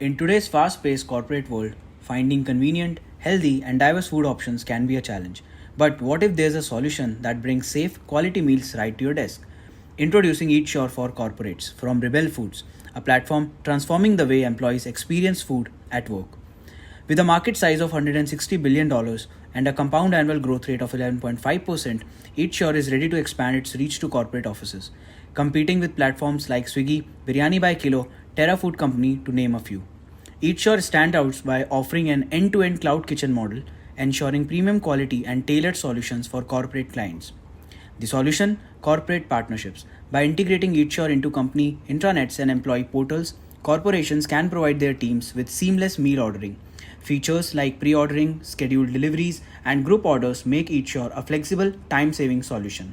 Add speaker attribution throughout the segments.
Speaker 1: In today's fast paced corporate world, finding convenient, healthy, and diverse food options can be a challenge. But what if there's a solution that brings safe, quality meals right to your desk? Introducing EatSure for corporates from Rebel Foods, a platform transforming the way employees experience food at work. With a market size of $160 billion and a compound annual growth rate of 11.5%, EatSure is ready to expand its reach to corporate offices, competing with platforms like Swiggy, Biryani by Kilo, Terra Food Company, to name a few. EatSure stands out by offering an end-to-end cloud kitchen model, ensuring premium quality and tailored solutions for corporate clients. The solution: corporate partnerships. By integrating EatSure into company intranets and employee portals, corporations can provide their teams with seamless meal ordering. Features like pre-ordering, scheduled deliveries, and group orders make EatSure a flexible, time-saving solution.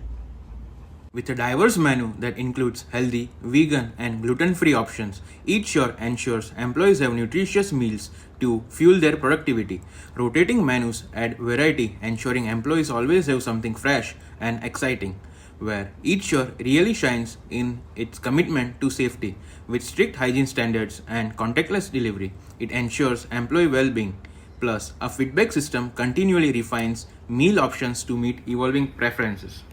Speaker 2: With a diverse menu that includes healthy, vegan, and gluten-free options, EatSure ensures employees have nutritious meals to fuel their productivity. Rotating menus add variety, ensuring employees always have something fresh and exciting. Where EatSure really shines in its commitment to safety. With strict hygiene standards and contactless delivery, it ensures employee well-being. Plus, a feedback system continually refines meal options to meet evolving preferences.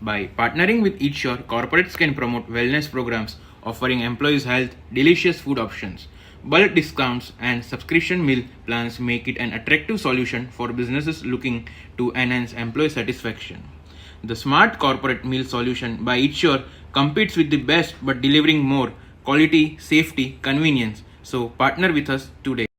Speaker 2: By partnering with EatSure, corporates can promote wellness programs offering employees health, delicious food options. Bulk discounts and subscription meal plans make it an attractive solution for businesses looking to enhance employee satisfaction. The smart corporate meal solution by EatSure competes with the best but delivering more quality, safety, convenience. So partner with us today.